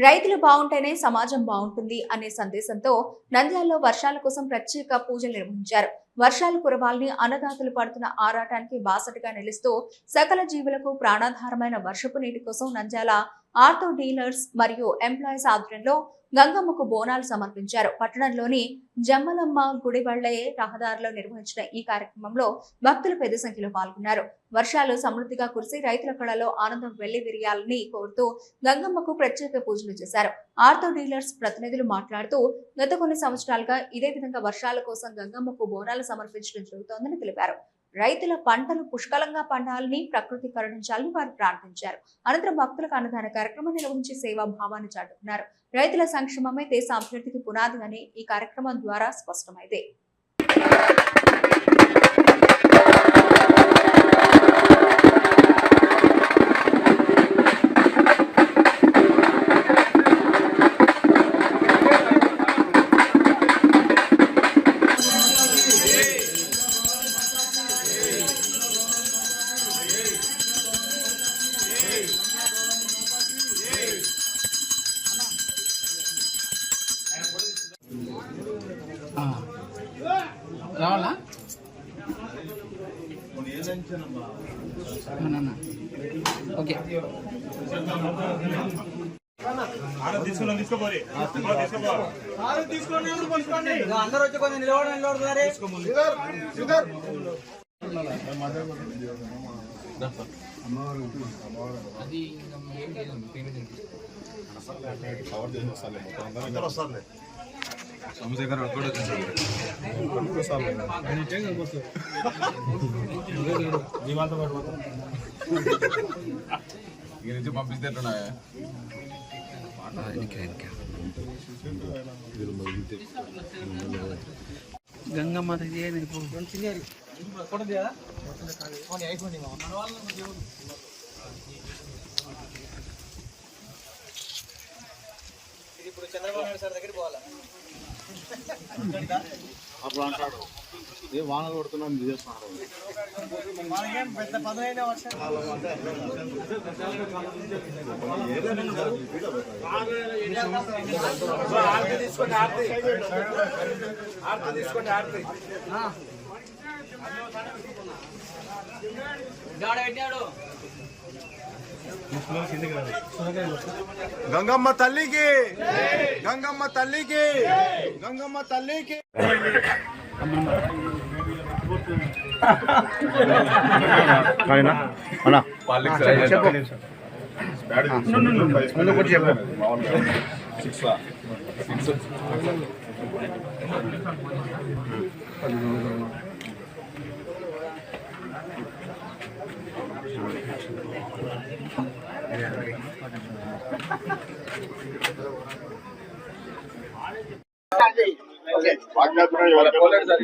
రైతులు బాగుంటేనే సమాజం బాగుంటుంది అనే సందేశంతో నంద్యాలలో వర్షాల కోసం ప్రత్యేక పూజలు నిర్వహించారు. వర్షాలు కురవాలని అన్నదాతలు పడుతున్న ఆరాటానికి బాసటగా నిలుస్తూ సకల జీవులకు ప్రాణాధారమైన వర్షపు నీటి కోసం నంద్యాల ఆర్థో డీలర్స్ మరియు ఎంప్లాయీస్ ఆధ్వర్యంలో గంగమ్మకు బోనాలు సమర్పించారు. పట్టణంలోని జమ్మలమ్మ గుడి వెళ్లే రహదారిలో నిర్వహించిన ఈ కార్యక్రమంలో భక్తులు పెద్ద సంఖ్యలో పాల్గొన్నారు. వర్షాలు సమృద్ధిగా కురిసి రైతుల కళలో ఆనందం వెళ్లి విరియాలని కోరుతూ గంగమ్మకు ప్రత్యేక పూజలు చేశారు. ఆర్థో డీలర్స్ ప్రతినిధులు మాట్లాడుతూ గత కొన్ని సంవత్సరాలుగా ఇదే విధంగా వర్షాల కోసం గంగమ్మకు బోనాలు సమర్పించడం జరుగుతోందని తెలిపారు. రైతుల పంటలు పుష్కలంగా పండాలని, ప్రకృతి కరుణించాలని వారు ప్రార్థించారు. అనంతరం భక్తులకు అన్నదాన కార్యక్రమం నిర్వహించి సేవా భావాన్ని చాటుకున్నారు. రైతుల సంక్షేమమే దేశ అభివృద్ధికి పునాది అని ఈ కార్యక్రమం ద్వారా స్పష్టమైంది. రావాలా ఓకే అందరూ వచ్చి కొంచెం నిలబడారు. అది ఏం లేదు పేమెంట్ సోమశేఖర్ కూడా ఇక నుంచి పంపిస్తే గంగమ్మ ఇప్పుడు చంద్రబాబు నాయుడు సార్ దగ్గరికి పోవాలా? అప్పుడు అంటాడు ఏ వానలు కొడుతున్నాం చేస్తున్నాడు. మనకేం పెద్ద పదైన వర్షం గంగమ్మ తల్లికి, గంగమ్మ తల్లికి, గంగమ్మ తల్లికి.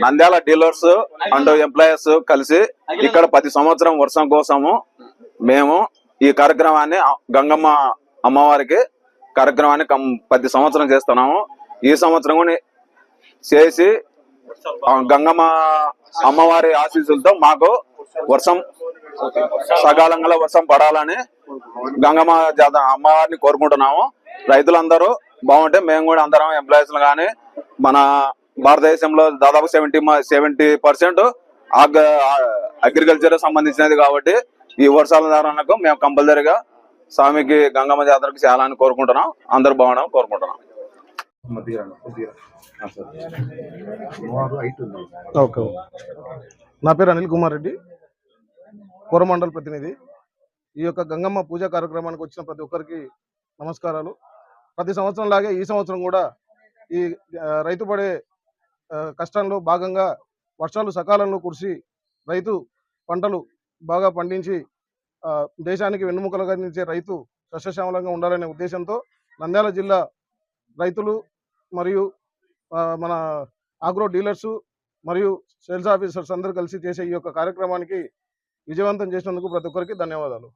నంద్యాల డీలర్స్ అండ్ ఎంప్లాయర్స్ కలిసి ఇక్కడ 10 సంవత్సరం వర్షం కోసము మేము ఈ కార్యక్రమాన్ని గంగమ్మ అమ్మవారికి కార్యక్రమాన్ని 10 సంవత్సరం చేస్తున్నాము. ఈ సంవత్సరం చేసి గంగమ్మ అమ్మవారి ఆశీస్సులతో మాకు వర్షం సకాలంగా వర్షం పడాలని గంగమ్మ అమ్మవారిని కోరుకుంటున్నాము. రైతులందరూ బాగుంటే మేము కూడా అందరం ఎంప్లాయీస్ కానీ మన భారతదేశంలో దాదాపు 70% అగ్రికల్చర్ సంబంధించినది కాబట్టి ఈ వర్షాల ధారణకు మేము కంపల్సరీగా స్వామికి గంగమ్మ జాతరకు చేయాలని కోరుకుంటున్నాం. అందరూ బాగుండాలని కోరుకుంటున్నాం. నా పేరు అనిల్ కుమార్ రెడ్డి, కోరమండల్ ప్రతినిధి. ఈ యొక్క గంగమ్మ పూజా కార్యక్రమానికి వచ్చిన ప్రతి ఒక్కరికి నమస్కారాలు. ప్రతి సంవత్సరం లాగే ఈ సంవత్సరం కూడా ఈ రైతు పడే కష్టంలో భాగంగా వర్షాలు సకాలంలో కురిసి రైతు పంటలు బాగా పండించి దేశానికి వెన్నుముకలుగా నిలిచే రైతు సస్యశ్యామలంగా ఉండాలనే ఉద్దేశంతో నంద్యాల జిల్లా రైతులు మరియు మన ఆగ్రో డీలర్సు మరియు సేల్స్ ఆఫీసర్స్ అందరూ కలిసి చేసే ఈ యొక్క కార్యక్రమానికి విజయవంతం చేసినందుకు ప్రతి ఒక్కరికి ధన్యవాదాలు.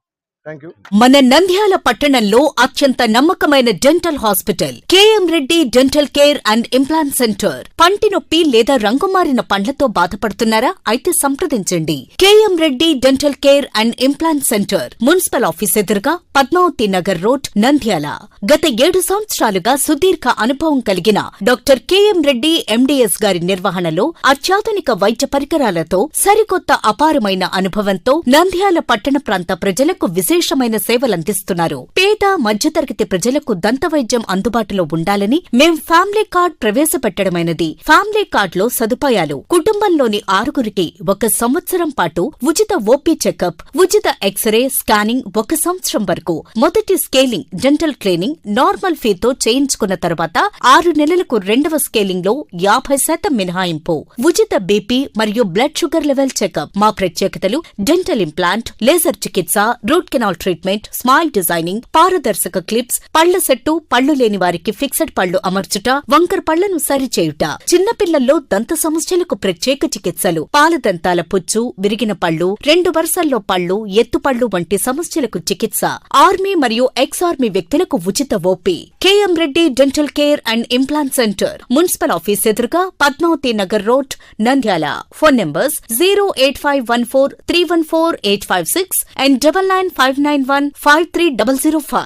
Thank you. మన నంద్యాల పట్టణంలో అత్యంత నమ్మకమైన dental hospital KM Reddy dental care and implant centre. పంటి నొప్పి లేదా రంగుమారిన పండ్లతో బాధపడుతున్నారా? అయితే సంప్రదించండి. KM Reddy dental care and implant centre, municipal office ఎదురుగా, పద్మావతి నగర్ రోడ్, నంద్యాల. గత 7 సంవత్సరాలుగా సుదీర్ఘ అనుభవం కలిగిన డాక్టర్ కేఎం రెడ్డి ఎండిఎస్ గారి నిర్వహణలో అత్యాధునిక వైద్య పరికరాలతో సరికొత్త అపారమైన అనుభవంతో నంద్యాల పట్టణ ప్రాంత ప్రజలకు విశేషమైన సేవలందిస్తున్నారు. పేద మధ్యతరగతి ప్రజలకు దంతవైద్యం అందుబాటులో ఉండాలని మేం ఫ్యామిలీ కార్డ్ ప్రవేశపెట్టడమైనది. ఫ్యామిలీ కార్డ్ లో సదుపాయాలు: కుటుంబంలోని 6గురికి 1 సంవత్సరం పాటు ఉచిత ఓపీ చెకప్, ఉచిత ఎక్స్రే స్కానింగ్ 1 సంవత్సరం వరకు, మొదటి స్కేలింగ్ డెంటల్ క్లీనింగ్ నార్మల్ ఫీతో చేయించుకున్న తర్వాత 6 నెలలకు 2వ స్కేలింగ్ లో 50% మినహాయింపు, ఉచిత బీపీ మరియు బ్లడ్ షుగర్ లెవెల్ చెకప్. మా ప్రత్యేకతలు: డెంటల్ ఇంప్లాంట్, లేజర్ చికిత్స, root canal treatment, smile designing, పారదర్శక క్లిప్స్, పళ్ల సెట్టు, పళ్లు లేని వారికి ఫిక్సెడ్ పళ్లు అమర్చుట, వంకర్ పళ్లను సరిచేయుట, చిన్నపిల్లల్లో దంత సమస్యలకు ప్రత్యేక చికిత్సలు, పాలదంతాల పుచ్చు, విరిగిన పళ్లు, 2 వరుసల్లో పళ్లు, ఎత్తుపళ్లు వంటి సమస్యలకు చికిత్స, ఆర్మీ మరియు ఎక్స్ ఆర్మీ వ్యక్తులకు ఉచిత OP. KM Reddy dental care and implant centre, municipal office ఎదురుగా, Padmavathi Nagar road, Nandyal. Phone numbers 08514314856 and 9959153005.